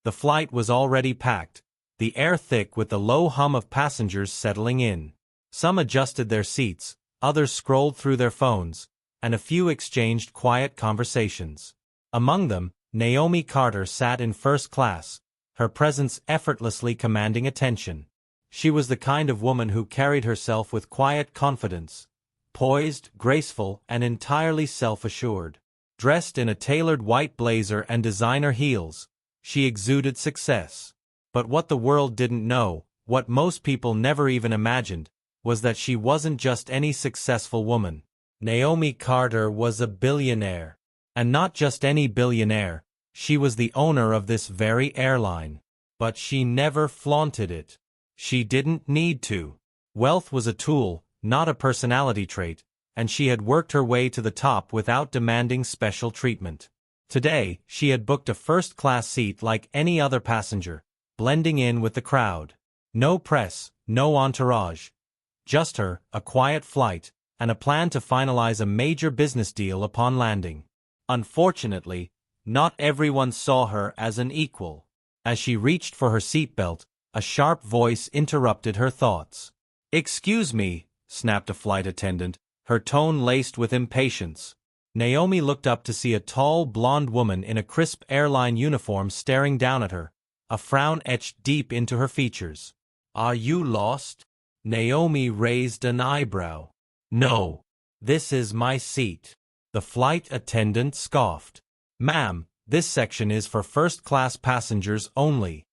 The flight was already packed, the air thick with the low hum of passengers settling in. Some adjusted their seats, others scrolled through their phones, and a few exchanged quiet conversations. Among them, Naomi Carter sat in first class, her presence effortlessly commanding attention. She was the kind of woman who carried herself with quiet confidence, poised, graceful, and entirely self-assured. Dressed in a tailored white blazer and designer heels, she exuded success. But what the world didn't know, what most people never even imagined, was that she wasn't just any successful woman. Naomi Carter was a billionaire. And not just any billionaire, she was the owner of this very airline. But she never flaunted it. She didn't need to. Wealth was a tool, not a personality trait, and she had worked her way to the top without demanding special treatment. Today, she had booked a first-class seat like any other passenger, blending in with the crowd. No press, no entourage. Just her, a quiet flight, and a plan to finalize a major business deal upon landing. Unfortunately, not everyone saw her as an equal. As she reached for her seatbelt, a sharp voice interrupted her thoughts. "Excuse me," snapped a flight attendant, her tone laced with impatience. Naomi looked up to see a tall, blonde woman in a crisp airline uniform staring down at her, a frown etched deep into her features. "Are you lost?" Naomi raised an eyebrow. "No. This is my seat." The flight attendant scoffed. "Ma'am, this section is for first-class passengers only."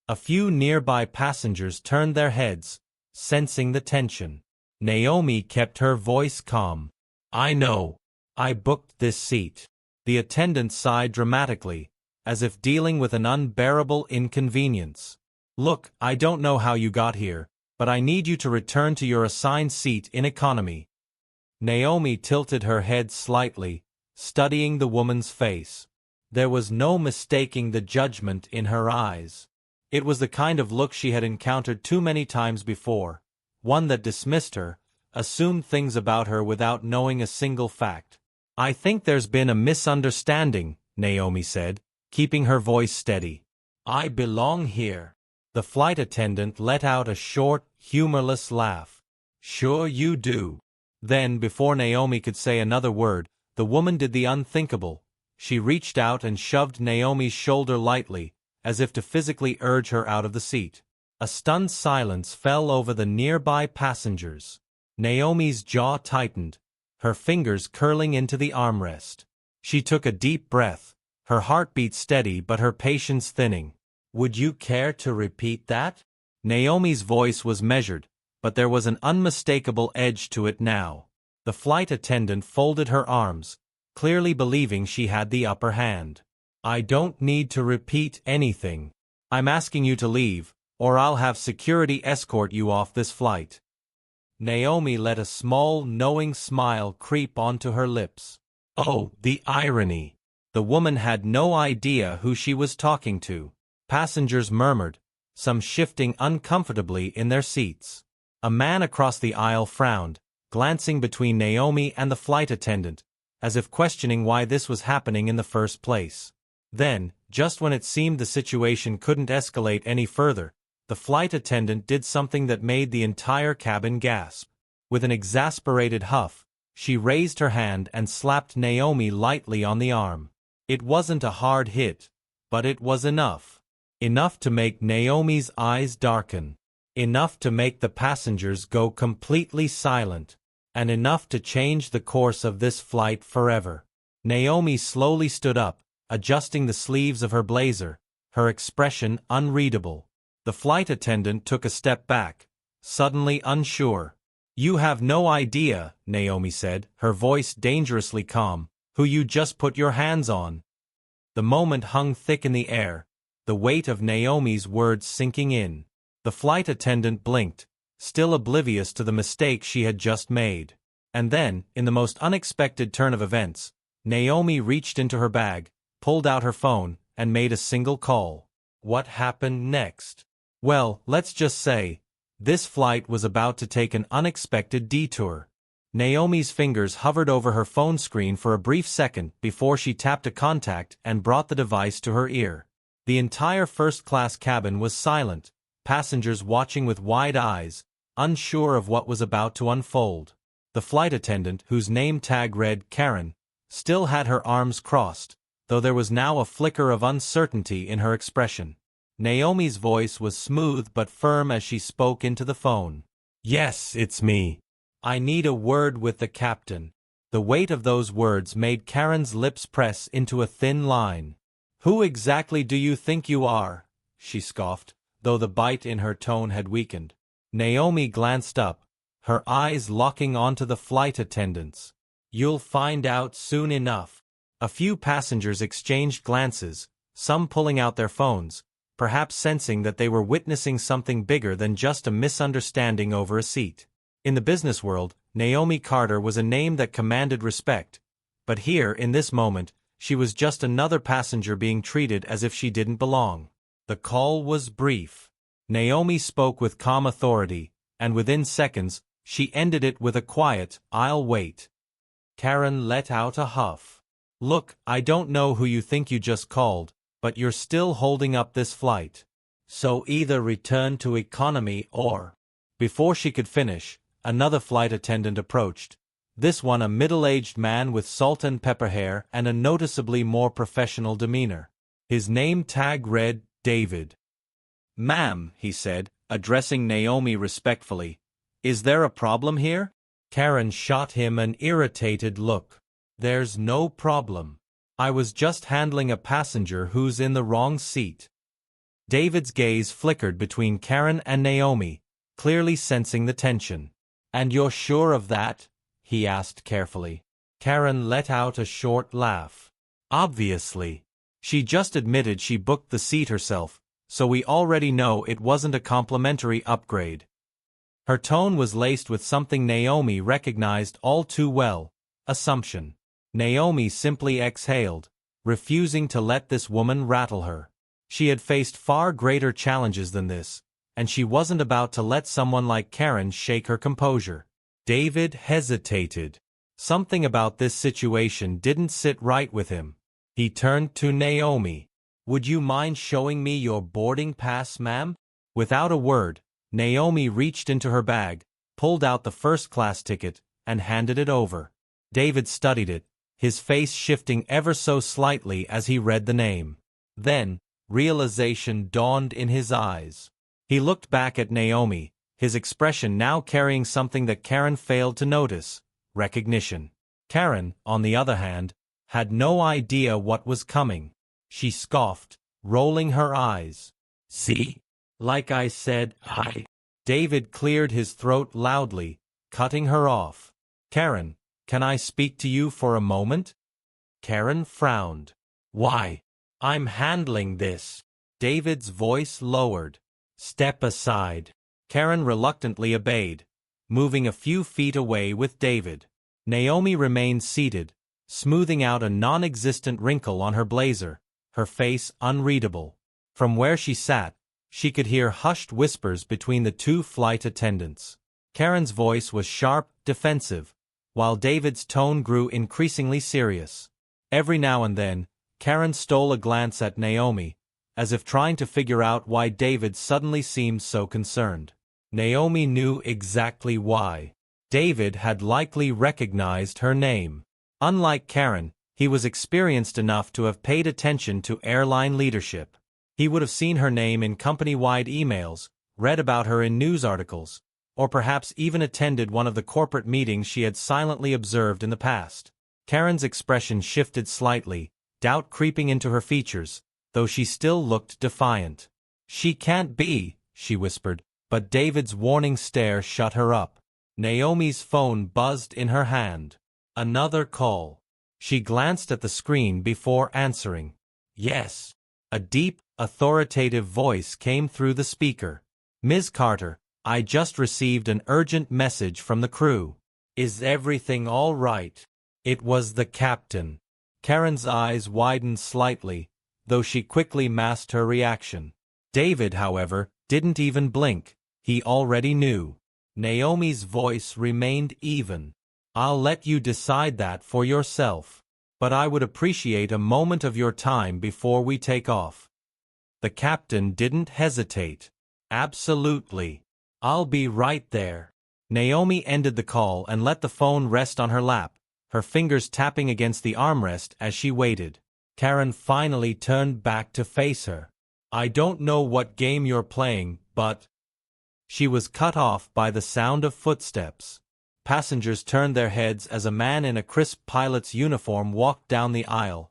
A few nearby passengers turned their heads, sensing the tension. Naomi kept her voice calm. "I know. I booked this seat." The attendant sighed dramatically, as if dealing with an unbearable inconvenience. "Look, I don't know how you got here, but I need you to return to your assigned seat in economy." Naomi tilted her head slightly, studying the woman's face. There was no mistaking the judgment in her eyes. It was the kind of look she had encountered too many times before, one that dismissed her, assumed things about her without knowing a single fact. "I think there's been a misunderstanding," Naomi said, keeping her voice steady. "I belong here." The flight attendant let out a short, humorless laugh. "Sure you do." Then, before Naomi could say another word, the woman did the unthinkable. She reached out and shoved Naomi's shoulder lightly, as if to physically urge her out of the seat. A stunned silence fell over the nearby passengers. Naomi's jaw tightened, her fingers curling into the armrest. She took a deep breath, her heartbeat steady but her patience thinning. "Would you care to repeat that?" Naomi's voice was measured, but there was an unmistakable edge to it now. The flight attendant folded her arms, clearly believing she had the upper hand. "I don't need to repeat anything. I'm asking you to leave, or I'll have security escort you off this flight." Naomi let a small, knowing smile creep onto her lips. Oh, the irony! The woman had no idea who she was talking to. Passengers murmured, some shifting uncomfortably in their seats. A man across the aisle frowned, glancing between Naomi and the flight attendant, as if questioning why this was happening in the first place. Then, just when it seemed the situation couldn't escalate any further, the flight attendant did something that made the entire cabin gasp. With an exasperated huff, she raised her hand and slapped Naomi lightly on the arm. It wasn't a hard hit, but it was enough. Enough to make Naomi's eyes darken. Enough to make the passengers go completely silent, and enough to change the course of this flight forever. Naomi slowly stood up, adjusting the sleeves of her blazer, her expression unreadable. The flight attendant took a step back, suddenly unsure. "You have no idea," Naomi said, her voice dangerously calm, "who you just put your hands on." The moment hung thick in the air, the weight of Naomi's words sinking in. The flight attendant blinked, still oblivious to the mistake she had just made. And then, in the most unexpected turn of events, Naomi reached into her bag, pulled out her phone, and made a single call. What happened next? Well, let's just say, this flight was about to take an unexpected detour. Naomi's fingers hovered over her phone screen for a brief second before she tapped a contact and brought the device to her ear. The entire first-class cabin was silent, passengers watching with wide eyes, unsure of what was about to unfold. The flight attendant, whose name tag read Karen, still had her arms crossed, though there was now a flicker of uncertainty in her expression. Naomi's voice was smooth but firm as she spoke into the phone. "Yes, it's me. I need a word with the captain." The weight of those words made Karen's lips press into a thin line. "Who exactly do you think you are?" she scoffed, though the bite in her tone had weakened. Naomi glanced up, her eyes locking onto the flight attendants. "You'll find out soon enough." A few passengers exchanged glances, some pulling out their phones, perhaps sensing that they were witnessing something bigger than just a misunderstanding over a seat. In the business world, Naomi Carter was a name that commanded respect, but here, in this moment, she was just another passenger being treated as if she didn't belong. The call was brief. Naomi spoke with calm authority, and within seconds, she ended it with a quiet, "I'll wait." Karen let out a huff. "Look, I don't know who you think you just called, but you're still holding up this flight. So either return to economy or—" Before she could finish, another flight attendant approached, this one a middle-aged man with salt and pepper hair and a noticeably more professional demeanor. His name tag read, David. "Ma'am," he said, addressing Naomi respectfully, "is there a problem here?" Karen shot him an irritated look. "There's no problem. I was just handling a passenger who's in the wrong seat." David's gaze flickered between Karen and Naomi, clearly sensing the tension. "And you're sure of that?" he asked carefully. Karen let out a short laugh. "Obviously. She just admitted she booked the seat herself, so we already know it wasn't a complimentary upgrade." Her tone was laced with something Naomi recognized all too well, assumption. Naomi simply exhaled, refusing to let this woman rattle her. She had faced far greater challenges than this, and she wasn't about to let someone like Karen shake her composure. David hesitated. Something about this situation didn't sit right with him. He turned to Naomi. "Would you mind showing me your boarding pass, ma'am?" Without a word, Naomi reached into her bag, pulled out the first-class ticket, and handed it over. David studied it, his face shifting ever so slightly as he read the name. Then, realization dawned in his eyes. He looked back at Naomi, his expression now carrying something that Karen failed to notice: recognition. Karen, on the other hand, had no idea what was coming. She scoffed, rolling her eyes. "See? Like I said, David cleared his throat loudly, cutting her off. "Karen, can I speak to you for a moment?" Karen frowned. "Why? I'm handling this." David's voice lowered. "Step aside." Karen reluctantly obeyed, moving a few feet away with David. Naomi remained seated, smoothing out a non-existent wrinkle on her blazer, her face unreadable. From where she sat, she could hear hushed whispers between the two flight attendants. Karen's voice was sharp, defensive, while David's tone grew increasingly serious. Every now and then, Karen stole a glance at Naomi, as if trying to figure out why David suddenly seemed so concerned. Naomi knew exactly why. David had likely recognized her name. Unlike Karen, he was experienced enough to have paid attention to airline leadership. He would have seen her name in company-wide emails, read about her in news articles, or perhaps even attended one of the corporate meetings she had silently observed in the past. Karen's expression shifted slightly, doubt creeping into her features, though she still looked defiant. "She can't be," she whispered, but David's warning stare shut her up. Naomi's phone buzzed in her hand. Another call. She glanced at the screen before answering. "Yes." A deep, authoritative voice came through the speaker. "Ms. Carter, I just received an urgent message from the crew. Is everything all right?" It was the captain. Karen's eyes widened slightly, though she quickly masked her reaction. David, however, didn't even blink. He already knew. Naomi's voice remained even. "I'll let you decide that for yourself. But I would appreciate a moment of your time before we take off." The captain didn't hesitate. Absolutely. I'll be right there. Naomi ended the call and let the phone rest on her lap, her fingers tapping against the armrest as she waited. Karen finally turned back to face her. I don't know what game you're playing, but... She was cut off by the sound of footsteps. Passengers turned their heads as a man in a crisp pilot's uniform walked down the aisle,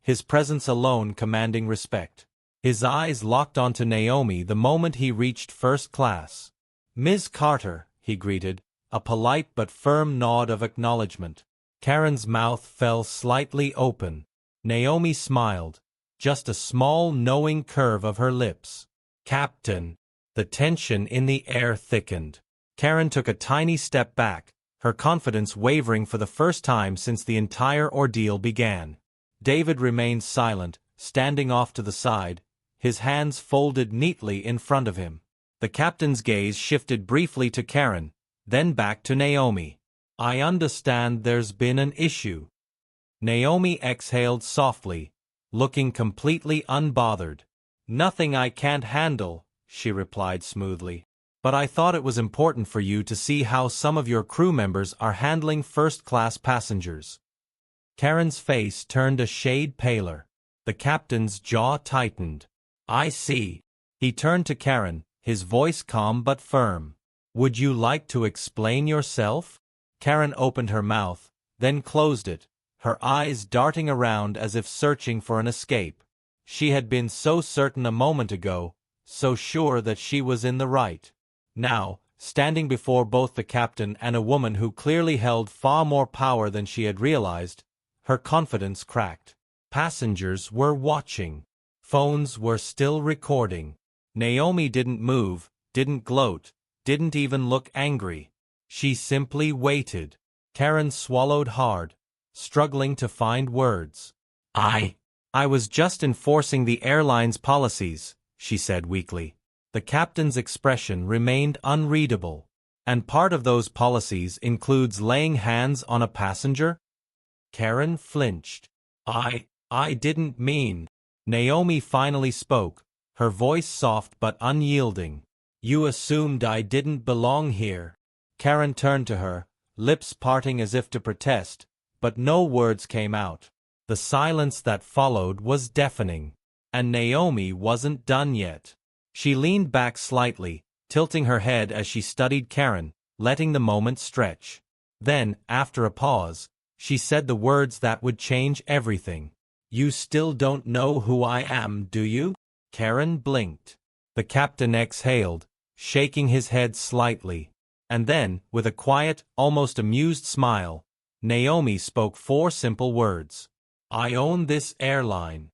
his presence alone commanding respect. His eyes locked onto Naomi the moment he reached first class. Ms. Carter, he greeted, a polite but firm nod of acknowledgement. Karen's mouth fell slightly open. Naomi smiled, just a small knowing curve of her lips. Captain. The tension in the air thickened. Karen took a tiny step back, her confidence wavering for the first time since the entire ordeal began. David remained silent, standing off to the side, his hands folded neatly in front of him. The captain's gaze shifted briefly to Karen, then back to Naomi. I understand there's been an issue. Naomi exhaled softly, looking completely unbothered. Nothing I can't handle, she replied smoothly. But I thought it was important for you to see how some of your crew members are handling first-class passengers. Karen's face turned a shade paler. The captain's jaw tightened. I see. He turned to Karen, his voice calm but firm. Would you like to explain yourself? Karen opened her mouth, then closed it, her eyes darting around as if searching for an escape. She had been so certain a moment ago, so sure that she was in the right. Now, standing before both the captain and a woman who clearly held far more power than she had realized, her confidence cracked. Passengers were watching. Phones were still recording. Naomi didn't move, didn't gloat, didn't even look angry. She simply waited. Karen swallowed hard, struggling to find words. I was just enforcing the airline's policies, she said weakly. The captain's expression remained unreadable. And part of those policies includes laying hands on a passenger? Karen flinched. I didn't mean. Naomi finally spoke, her voice soft but unyielding. You assumed I didn't belong here. Karen turned to her, lips parting as if to protest, but no words came out. The silence that followed was deafening. And Naomi wasn't done yet. She leaned back slightly, tilting her head as she studied Karen, letting the moment stretch. Then, after a pause, she said the words that would change everything. You still don't know who I am, do you? Karen blinked. The captain exhaled, shaking his head slightly. And then, with a quiet, almost amused smile, Naomi spoke 4 simple words. I own this airline.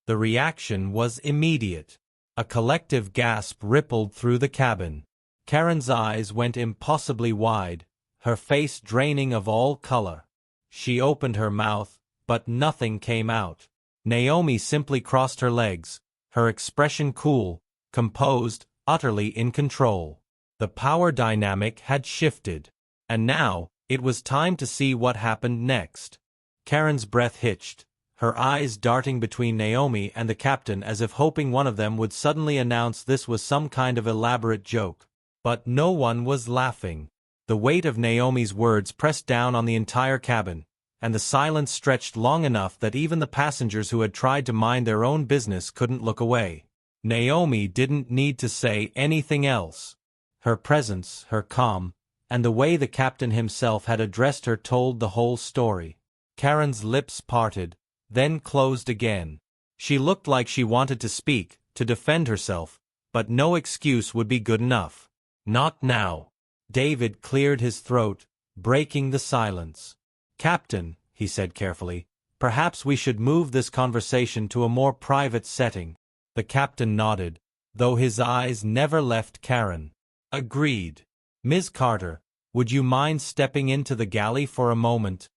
The reaction was immediate. A collective gasp rippled through the cabin. Karen's eyes went impossibly wide, her face draining of all color. She opened her mouth, but nothing came out. Naomi simply crossed her legs, her expression cool, composed, utterly in control. The power dynamic had shifted. And now, it was time to see what happened next. Karen's breath hitched, her eyes darting between Naomi and the captain as if hoping one of them would suddenly announce this was some kind of elaborate joke. But no one was laughing. The weight of Naomi's words pressed down on the entire cabin, and the silence stretched long enough that even the passengers who had tried to mind their own business couldn't look away. Naomi didn't need to say anything else. Her presence, her calm, and the way the captain himself had addressed her told the whole story. Karen's lips parted, then closed again. She looked like she wanted to speak, to defend herself, but no excuse would be good enough. Not now. David cleared his throat, breaking the silence. Captain, he said carefully, perhaps we should move this conversation to a more private setting. The captain nodded, though his eyes never left Karen. Agreed. Ms. Carter, would you mind stepping into the galley for a moment?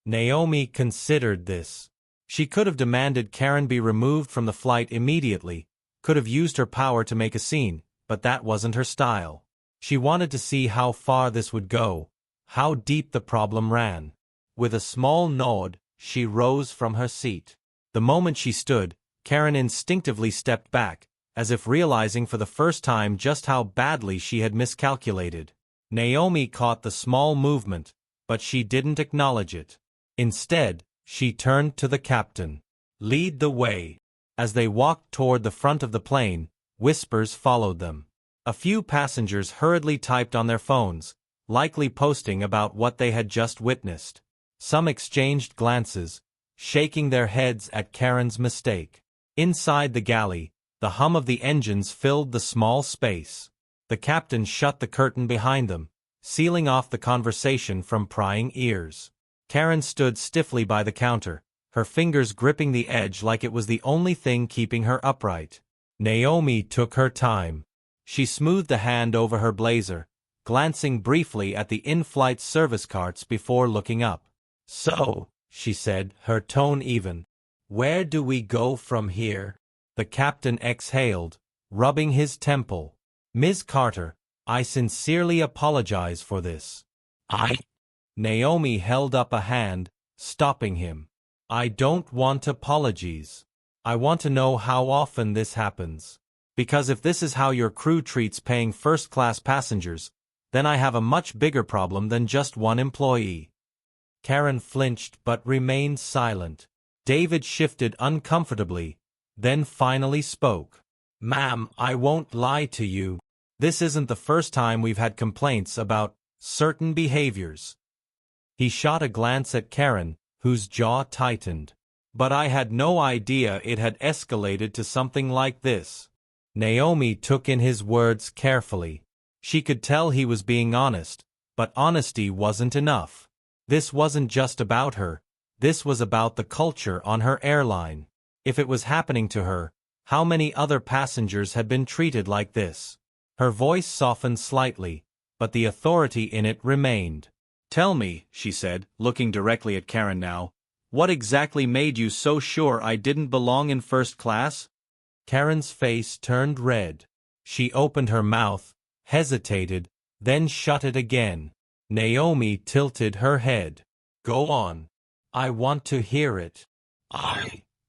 Naomi considered this. She could have demanded Karen be removed from the flight immediately, could have used her power to make a scene, but that wasn't her style. She wanted to see how far this would go, how deep the problem ran. With a small nod, she rose from her seat. The moment she stood, Karen instinctively stepped back, as if realizing for the first time just how badly she had miscalculated. Naomi caught the small movement, but she didn't acknowledge it. Instead, she turned to the captain. "Lead the way." As they walked toward the front of the plane, whispers followed them. A few passengers hurriedly typed on their phones, likely posting about what they had just witnessed. Some exchanged glances, shaking their heads at Karen's mistake. Inside the galley, the hum of the engines filled the small space. The captain shut the curtain behind them, sealing off the conversation from prying ears. Karen stood stiffly by the counter, her fingers gripping the edge like it was the only thing keeping her upright. Naomi took her time. She smoothed a hand over her blazer, glancing briefly at the in-flight service carts before looking up. "So," she said, her tone even, "where do we go from here?" The captain exhaled, rubbing his temple. "Ms. Carter, I sincerely apologize for this." Naomi held up a hand, stopping him. "I don't want apologies. I want to know how often this happens. Because if this is how your crew treats paying first-class passengers, then I have a much bigger problem than just one employee." Karen flinched but remained silent. David shifted uncomfortably, then finally spoke. "Ma'am, I won't lie to you. This isn't the first time we've had complaints about certain behaviors." He shot a glance at Karen, whose jaw tightened. "But I had no idea it had escalated to something like this." Naomi took in his words carefully. She could tell he was being honest, but honesty wasn't enough. This wasn't just about her, this was about the culture on her airline. If it was happening to her, how many other passengers had been treated like this? Her voice softened slightly, but the authority in it remained. "Tell me," she said, looking directly at Karen now, "what exactly made you so sure I didn't belong in first class?" Karen's face turned red. She opened her mouth, hesitated, then shut it again. Naomi tilted her head. "Go on. I want to hear it."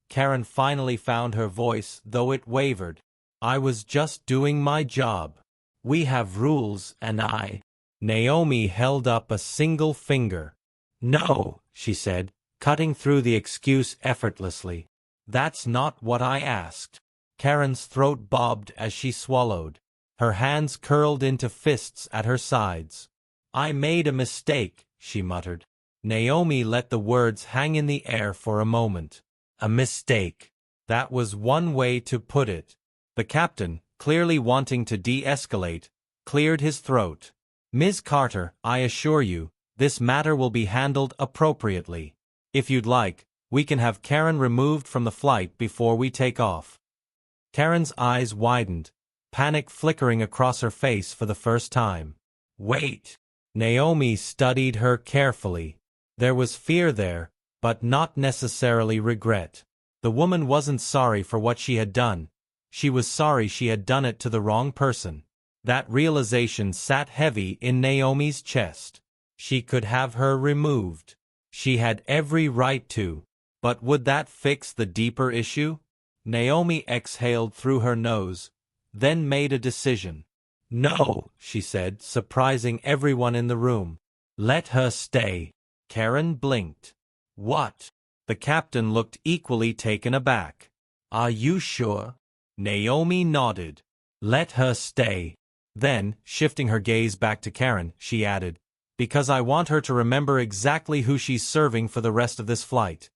Karen finally found her voice, though it wavered. "I was just doing my job. We have rules and Naomi held up a single finger. "No," she said, cutting through the excuse effortlessly. "That's not what I asked." Karen's throat bobbed as she swallowed. Her hands curled into fists at her sides. "I made a mistake," she muttered. Naomi let the words hang in the air for a moment. A mistake. That was one way to put it. The captain, clearly wanting to de-escalate, cleared his throat. "Ms. Carter, I assure you, this matter will be handled appropriately. If you'd like, we can have Karen removed from the flight before we take off." Karen's eyes widened, panic flickering across her face for the first time. "Wait." Naomi studied her carefully. There was fear there, but not necessarily regret. The woman wasn't sorry for what she had done. She was sorry she had done it to the wrong person. That realization sat heavy in Naomi's chest. She could have her removed. She had every right to. But would that fix the deeper issue? Naomi exhaled through her nose, then made a decision. "No," she said, surprising everyone in the room. "Let her stay." Karen blinked. "What?" The captain looked equally taken aback. "Are you sure?" Naomi nodded. "Let her stay." Then, shifting her gaze back to Karen, she added, "Because I want her to remember exactly who she's serving for the rest of this flight."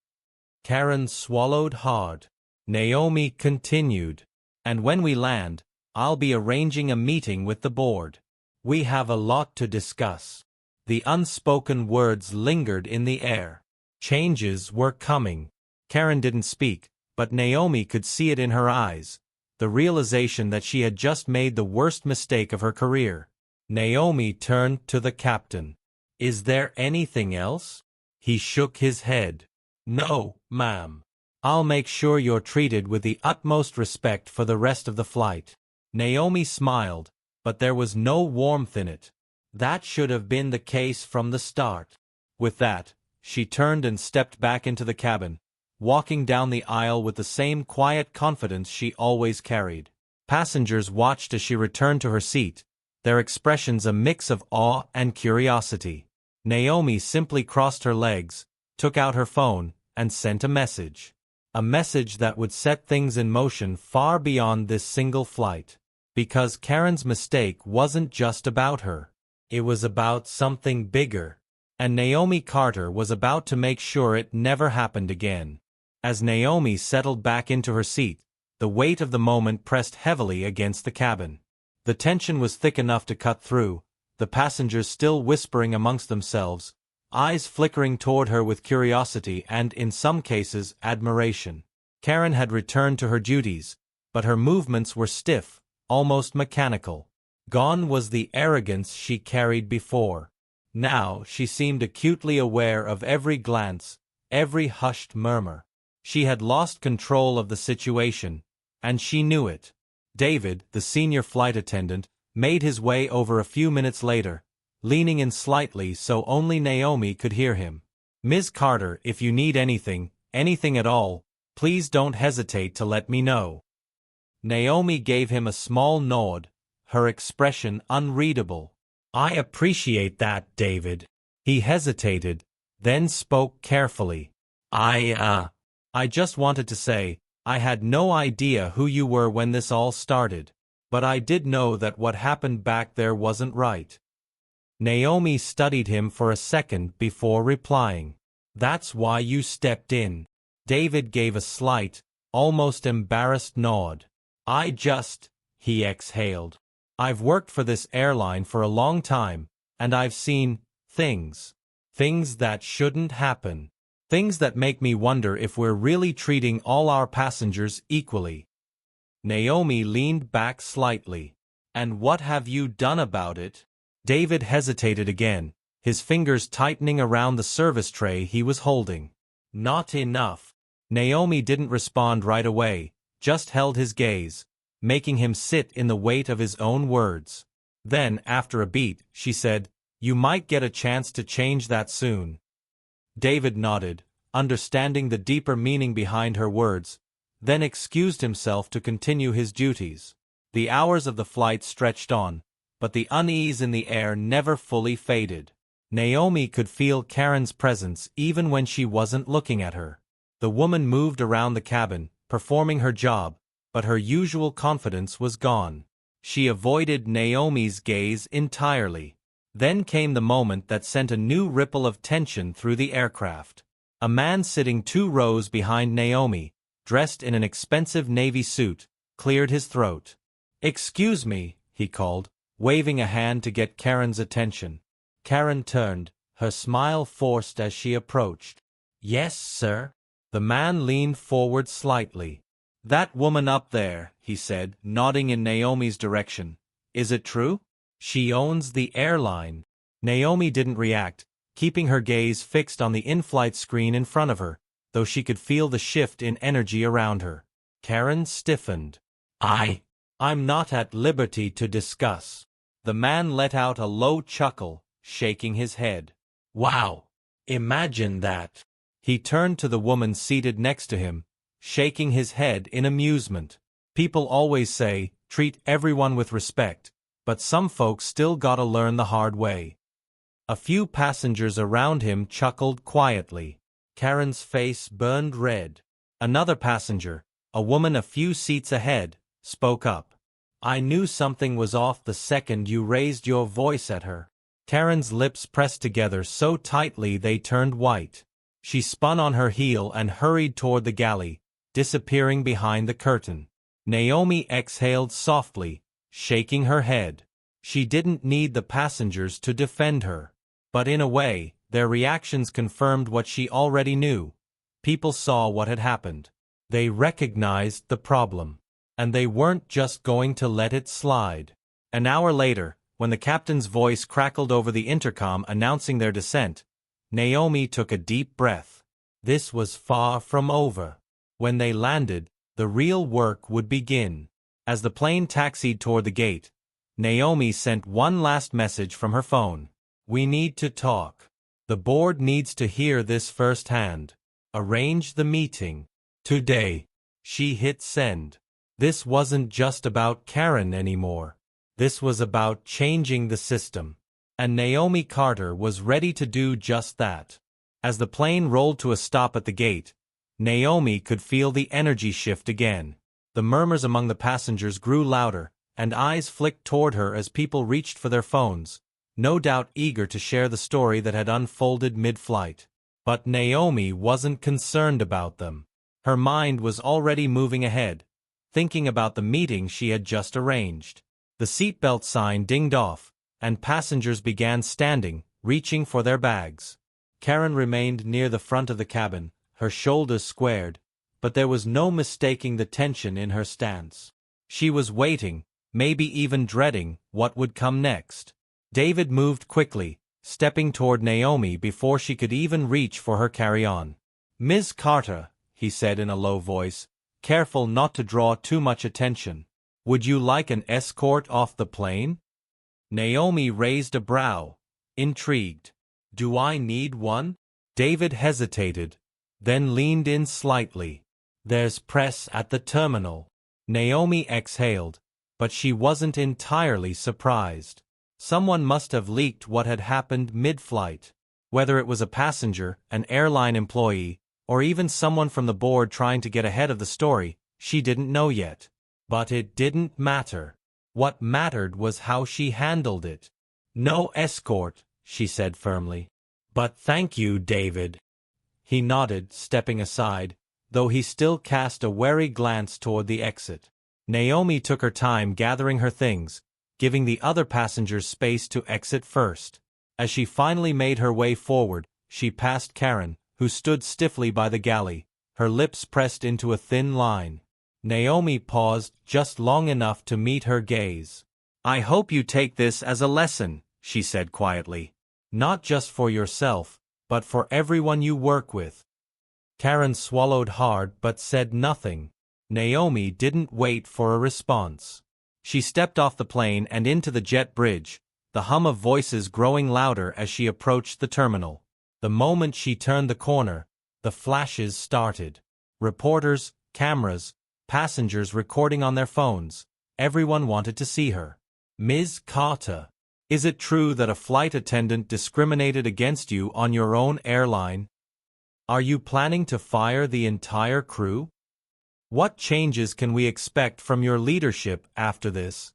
Karen swallowed hard. Naomi continued, "And when we land, I'll be arranging a meeting with the board. We have a lot to discuss." The unspoken words lingered in the air. Changes were coming. Karen didn't speak, but Naomi could see it in her eyes, the realization that she had just made the worst mistake of her career. Naomi turned to the captain. "Is there anything else?" He shook his head. "No, ma'am. I'll make sure you're treated with the utmost respect for the rest of the flight." Naomi smiled, but there was no warmth in it. That should have been the case from the start. With that, she turned and stepped back into the cabin, walking down the aisle with the same quiet confidence she always carried. Passengers watched as she returned to her seat, their expressions a mix of awe and curiosity. Naomi simply crossed her legs, took out her phone, and sent a message. A message that would set things in motion far beyond this single flight. Because Karen's mistake wasn't just about her. It was about something bigger. And Naomi Carter was about to make sure it never happened again. As Naomi settled back into her seat, the weight of the moment pressed heavily against the cabin. The tension was thick enough to cut through, the passengers still whispering amongst themselves, eyes flickering toward her with curiosity and, in some cases, admiration. Karen had returned to her duties, but her movements were stiff, almost mechanical. Gone was the arrogance she carried before. Now she seemed acutely aware of every glance, every hushed murmur. She had lost control of the situation, and she knew it. David, the senior flight attendant, made his way over a few minutes later, leaning in slightly so only Naomi could hear him. "Ms. Carter, if you need anything at all, please don't hesitate to let me know." Naomi gave him a small nod, her expression unreadable. "I appreciate that, David." He hesitated, then spoke carefully. I just wanted to say, I had no idea who you were when this all started, but I did know that what happened back there wasn't right." Naomi studied him for a second before replying. "That's why you stepped in." David gave a slight, almost embarrassed nod. He exhaled. "I've worked for this airline for a long time, and I've seen things that shouldn't happen. Things that make me wonder if we're really treating all our passengers equally." Naomi leaned back slightly. "And what have you done about it?" David hesitated again, his fingers tightening around the service tray he was holding. "Not enough." Naomi didn't respond right away, just held his gaze, making him sit in the weight of his own words. Then, after a beat, she said, "You might get a chance to change that soon." David nodded, understanding the deeper meaning behind her words, then excused himself to continue his duties. The hours of the flight stretched on, but the unease in the air never fully faded. Naomi could feel Karen's presence even when she wasn't looking at her. The woman moved around the cabin, performing her job, but her usual confidence was gone. She avoided Naomi's gaze entirely. Then came the moment that sent a new ripple of tension through the aircraft. A man sitting 2 rows behind Naomi, dressed in an expensive navy suit, cleared his throat. "Excuse me," he called, waving a hand to get Karen's attention. Karen turned, her smile forced as she approached. "Yes, sir." The man leaned forward slightly. "That woman up there," he said, nodding in Naomi's direction. "Is it true? She owns the airline." Naomi didn't react, keeping her gaze fixed on the in-flight screen in front of her, though she could feel the shift in energy around her. Karen stiffened. I'm not at liberty to discuss." The man let out a low chuckle, shaking his head. "Wow! Imagine that." He turned to the woman seated next to him, shaking his head in amusement. "People always say, treat everyone with respect, but some folks still gotta learn the hard way." A few passengers around him chuckled quietly. Karen's face burned red. Another passenger, a woman a few seats ahead, spoke up. "I knew something was off the second you raised your voice at her." Karen's lips pressed together so tightly they turned white. She spun on her heel and hurried toward the galley, disappearing behind the curtain. Naomi exhaled softly, shaking her head. She didn't need the passengers to defend her. But in a way, their reactions confirmed what she already knew. People saw what had happened. They recognized the problem. And they weren't just going to let it slide. An hour later, when the captain's voice crackled over the intercom announcing their descent, Naomi took a deep breath. This was far from over. When they landed, the real work would begin. As the plane taxied toward the gate, Naomi sent one last message from her phone. "We need to talk. The board needs to hear this firsthand." Arrange the meeting. Today. She hit send. This wasn't just about Karen anymore. This was about changing the system. And Naomi Carter was ready to do just that. As the plane rolled to a stop at the gate, Naomi could feel the energy shift again. The murmurs among the passengers grew louder, and eyes flicked toward her as people reached for their phones, no doubt eager to share the story that had unfolded mid-flight. But Naomi wasn't concerned about them. Her mind was already moving ahead, thinking about the meeting she had just arranged. The seatbelt sign dinged off, and passengers began standing, reaching for their bags. Karen remained near the front of the cabin, her shoulders squared, but there was no mistaking the tension in her stance. She was waiting, maybe even dreading, what would come next. David moved quickly, stepping toward Naomi before she could even reach for her carry-on. "Ms. Carter," he said in a low voice, careful not to draw too much attention, "would you like an escort off the plane?" Naomi raised a brow, intrigued. "Do I need one?" David hesitated, then leaned in slightly. "There's press at the terminal." Naomi exhaled, but she wasn't entirely surprised. Someone must have leaked what had happened mid-flight. Whether it was a passenger, an airline employee, or even someone from the board trying to get ahead of the story, she didn't know yet. But it didn't matter. What mattered was how she handled it. "No escort," she said firmly. "But thank you, David." He nodded, stepping aside, though he still cast a wary glance toward the exit. Naomi took her time gathering her things, giving the other passengers space to exit first. As she finally made her way forward, she passed Karen, who stood stiffly by the galley, her lips pressed into a thin line. Naomi paused just long enough to meet her gaze. "I hope you take this as a lesson," she said quietly. "Not just for yourself, but for everyone you work with." Karen swallowed hard but said nothing. Naomi didn't wait for a response. She stepped off the plane and into the jet bridge, the hum of voices growing louder as she approached the terminal. The moment she turned the corner, the flashes started. Reporters, cameras, passengers recording on their phones. Everyone wanted to see her. "Ms. Carter, is it true that a flight attendant discriminated against you on your own airline? Are you planning to fire the entire crew? What changes can we expect from your leadership after this?"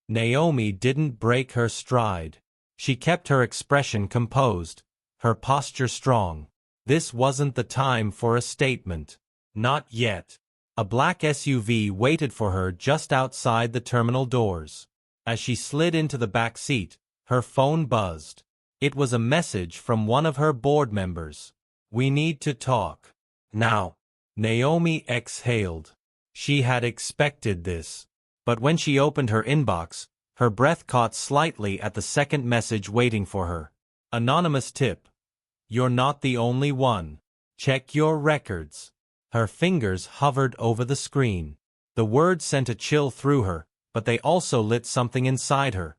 Naomi didn't break her stride. She kept her expression composed, her posture strong. This wasn't the time for a statement. Not yet. A black SUV waited for her just outside the terminal doors. As she slid into the back seat, her phone buzzed. It was a message from one of her board members. "We need to talk. Now." Naomi exhaled. She had expected this. But when she opened her inbox, her breath caught slightly at the second message waiting for her. "Anonymous tip. You're not the only one. Check your records." Her fingers hovered over the screen. The words sent a chill through her, but they also lit something inside her.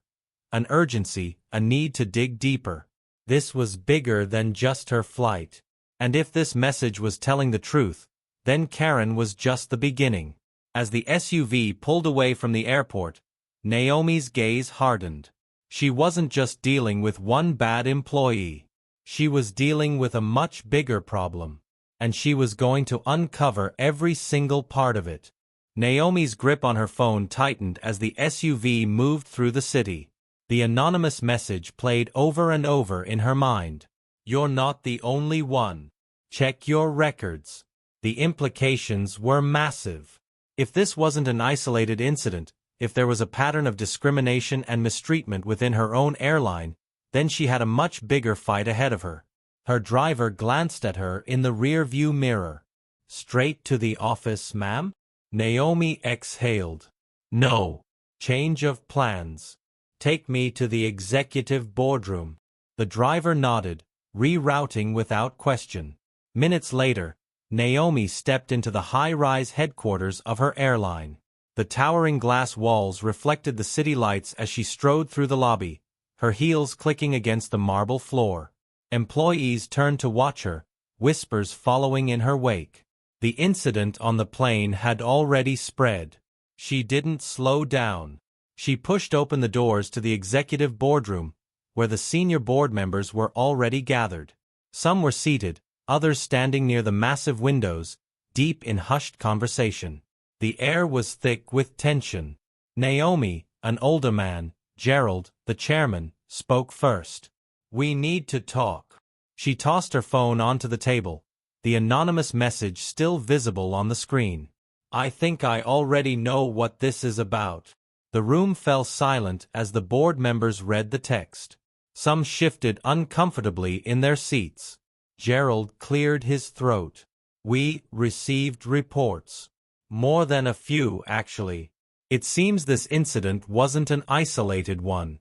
An urgency, a need to dig deeper. This was bigger than just her flight. And if this message was telling the truth, then Karen was just the beginning. As the SUV pulled away from the airport, Naomi's gaze hardened. She wasn't just dealing with one bad employee. She was dealing with a much bigger problem. And she was going to uncover every single part of it. Naomi's grip on her phone tightened as the SUV moved through the city. The anonymous message played over and over in her mind. "You're not the only one. Check your records." The implications were massive. If this wasn't an isolated incident, if there was a pattern of discrimination and mistreatment within her own airline, then she had a much bigger fight ahead of her. Her driver glanced at her in the rear-view mirror. "Straight to the office, ma'am?" Naomi exhaled. "No. Change of plans. Take me to the executive boardroom." The driver nodded, rerouting without question. Minutes later, Naomi stepped into the high-rise headquarters of her airline. The towering glass walls reflected the city lights as she strode through the lobby, her heels clicking against the marble floor. Employees turned to watch her, whispers following in her wake. The incident on the plane had already spread. She didn't slow down. She pushed open the doors to the executive boardroom, where the senior board members were already gathered. Some were seated, others standing near the massive windows, deep in hushed conversation. The air was thick with tension. Naomi, an older man, Gerald, the chairman, spoke first. "We need to talk." She tossed her phone onto the table, the anonymous message still visible on the screen. "I think I already know what this is about." The room fell silent as the board members read the text. Some shifted uncomfortably in their seats. Gerald cleared his throat. "We received reports. More than a few, actually. It seems this incident wasn't an isolated one."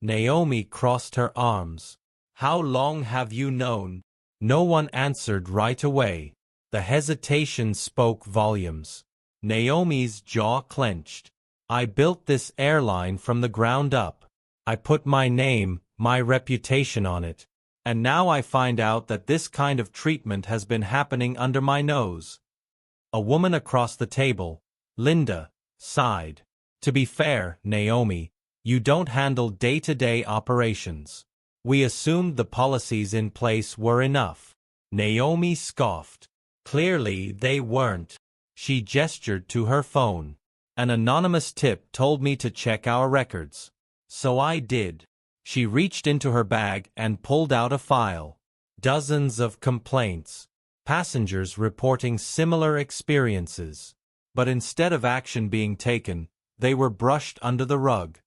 Naomi crossed her arms. "How long have you known?" No one answered right away. The hesitation spoke volumes. Naomi's jaw clenched. "I built this airline from the ground up. I put my name, my reputation on it. And now I find out that this kind of treatment has been happening under my nose." A woman across the table, Linda, sighed. "To be fair, Naomi, you don't handle day-to-day operations. We assumed the policies in place were enough." Naomi scoffed. "Clearly they weren't." She gestured to her phone. "An anonymous tip told me to check our records. So I did." She reached into her bag and pulled out a file. Dozens of complaints. Passengers reporting similar experiences. But instead of action being taken, they were brushed under the rug.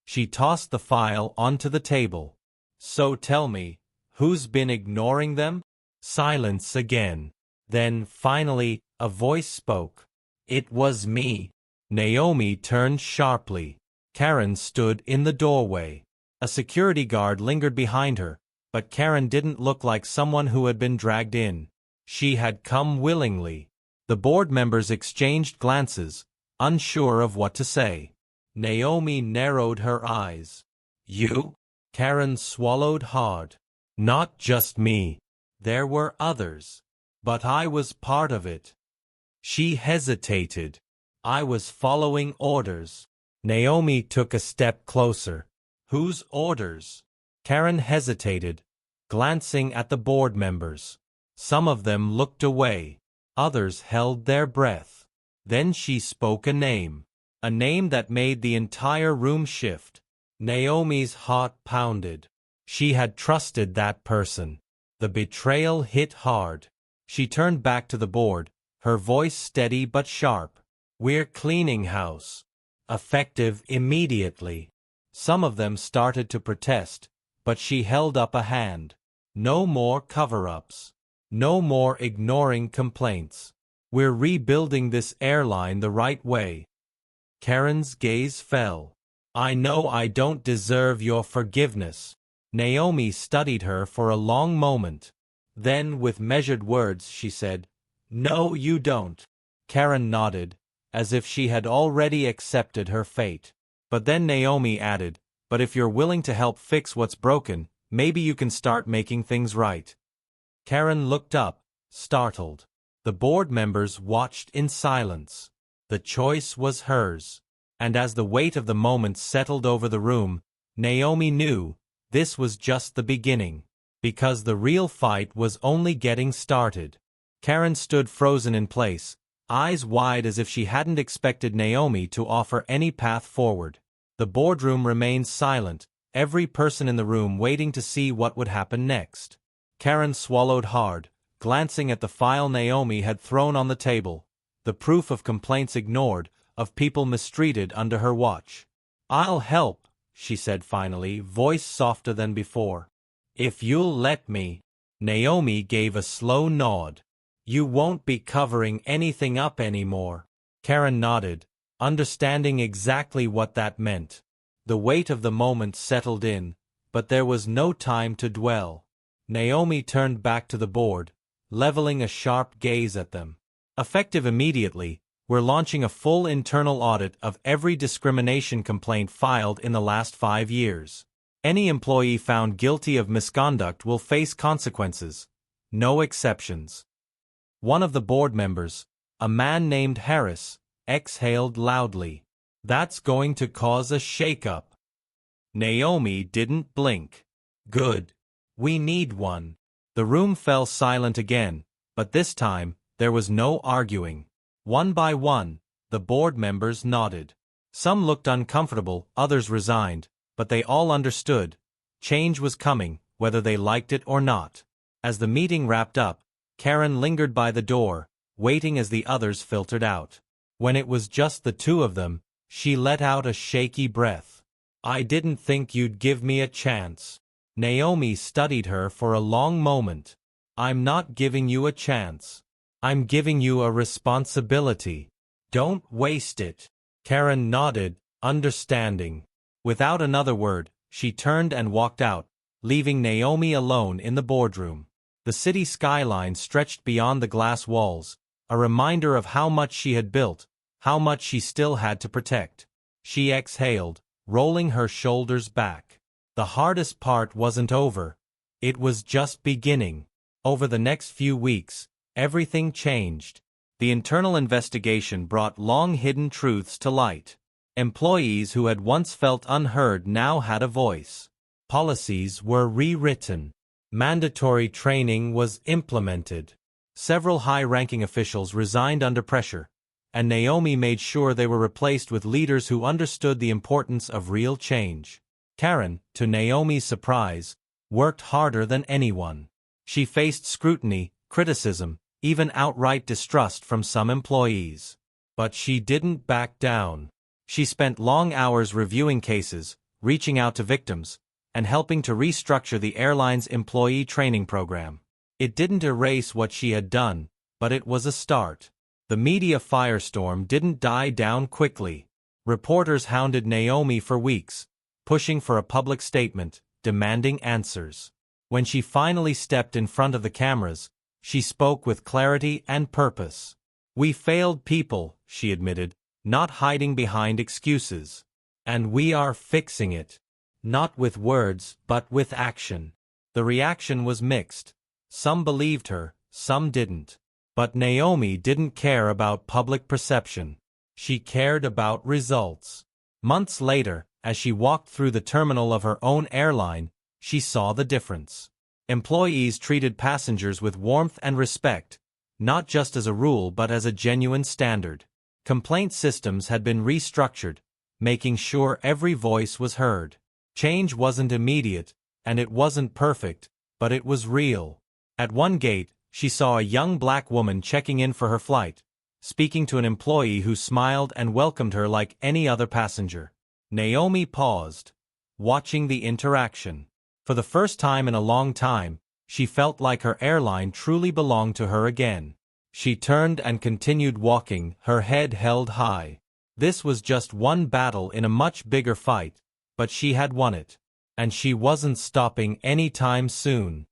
She tossed the file onto the table. "So tell me, who's been ignoring them?" Silence again. Then, finally, a voice spoke. "It was me." Naomi turned sharply. Karen stood in the doorway. A security guard lingered behind her, but Karen didn't look like someone who had been dragged in. She had come willingly. The board members exchanged glances, unsure of what to say. Naomi narrowed her eyes. "You?" Karen swallowed hard. "Not just me. There were others. But I was part of it." She hesitated. "I was following orders." Naomi took a step closer. "Whose orders?" Karen hesitated, glancing at the board members. Some of them looked away. Others held their breath. Then she spoke a name that made the entire room shift. Naomi's heart pounded. She had trusted that person. The betrayal hit hard. She turned back to the board, her voice steady but sharp. "We're cleaning house. Effective immediately." Some of them started to protest, but she held up a hand. "No more cover-ups. No more ignoring complaints. We're rebuilding this airline the right way." Karen's gaze fell. "I know I don't deserve your forgiveness." Naomi studied her for a long moment. Then, with measured words, she said, "No, you don't." Karen nodded, as if she had already accepted her fate. But then Naomi added, "But if you're willing to help fix what's broken, maybe you can start making things right." Karen looked up, startled. The board members watched in silence. The choice was hers. And as the weight of the moment settled over the room, Naomi knew this was just the beginning. Because the real fight was only getting started. Karen stood frozen in place, eyes wide as if she hadn't expected Naomi to offer any path forward. The boardroom remained silent, every person in the room waiting to see what would happen next. Karen swallowed hard, glancing at the file Naomi had thrown on the table, the proof of complaints ignored, of people mistreated under her watch. "I'll help," she said finally, voice softer than before. "If you'll let me." Naomi gave a slow nod. "You won't be covering anything up anymore." Karen nodded, understanding exactly what that meant. The weight of the moment settled in, but there was no time to dwell. Naomi turned back to the board, leveling a sharp gaze at them. "Effective immediately, we're launching a full internal audit of every discrimination complaint filed in the last 5 years. Any employee found guilty of misconduct will face consequences. no exceptions. One of the board members, a man named Harris, exhaled loudly. That's going to cause a shakeup. Naomi didn't blink. Good. We need one. The room fell silent again, but this time, there was no arguing. One by one, the board members nodded. Some looked uncomfortable, others resigned, but they all understood. Change was coming, whether they liked it or not. As the meeting wrapped up, Karen lingered by the door, waiting as the others filtered out. When it was just the two of them, she let out a shaky breath. I didn't think you'd give me a chance. Naomi studied her for a long moment. I'm not giving you a chance. I'm giving you a responsibility. Don't waste it. Karen nodded, understanding. Without another word, she turned and walked out, leaving Naomi alone in the boardroom. The city skyline stretched beyond the glass walls, a reminder of how much she had built, how much she still had to protect. She exhaled, rolling her shoulders back. The hardest part wasn't over. It was just beginning. Over the next few weeks, everything changed. The internal investigation brought long-hidden truths to light. Employees who had once felt unheard now had a voice. Policies were rewritten. Mandatory training was implemented. Several high-ranking officials resigned under pressure, and Naomi made sure they were replaced with leaders who understood the importance of real change. Karen, to Naomi's surprise, worked harder than anyone. She faced scrutiny, criticism, even outright distrust from some employees. But she didn't back down. She spent long hours reviewing cases, reaching out to victims, and helping to restructure the airline's employee training program. It didn't erase what she had done, but it was a start. The media firestorm didn't die down quickly. Reporters hounded Naomi for weeks, pushing for a public statement, demanding answers. When she finally stepped in front of the cameras, she spoke with clarity and purpose. We failed people, she admitted, not hiding behind excuses. And we are fixing it. Not with words, but with action. The reaction was mixed. Some believed her, some didn't. But Naomi didn't care about public perception. She cared about results. Months later, as she walked through the terminal of her own airline, she saw the difference. Employees treated passengers with warmth and respect, not just as a rule but as a genuine standard. Complaint systems had been restructured, making sure every voice was heard. Change wasn't immediate, and it wasn't perfect, but it was real. At one gate, she saw a young black woman checking in for her flight, speaking to an employee who smiled and welcomed her like any other passenger. Naomi paused, watching the interaction. For the first time in a long time, she felt like her airline truly belonged to her again. She turned and continued walking, her head held high. This was just one battle in a much bigger fight, but she had won it. And she wasn't stopping anytime soon.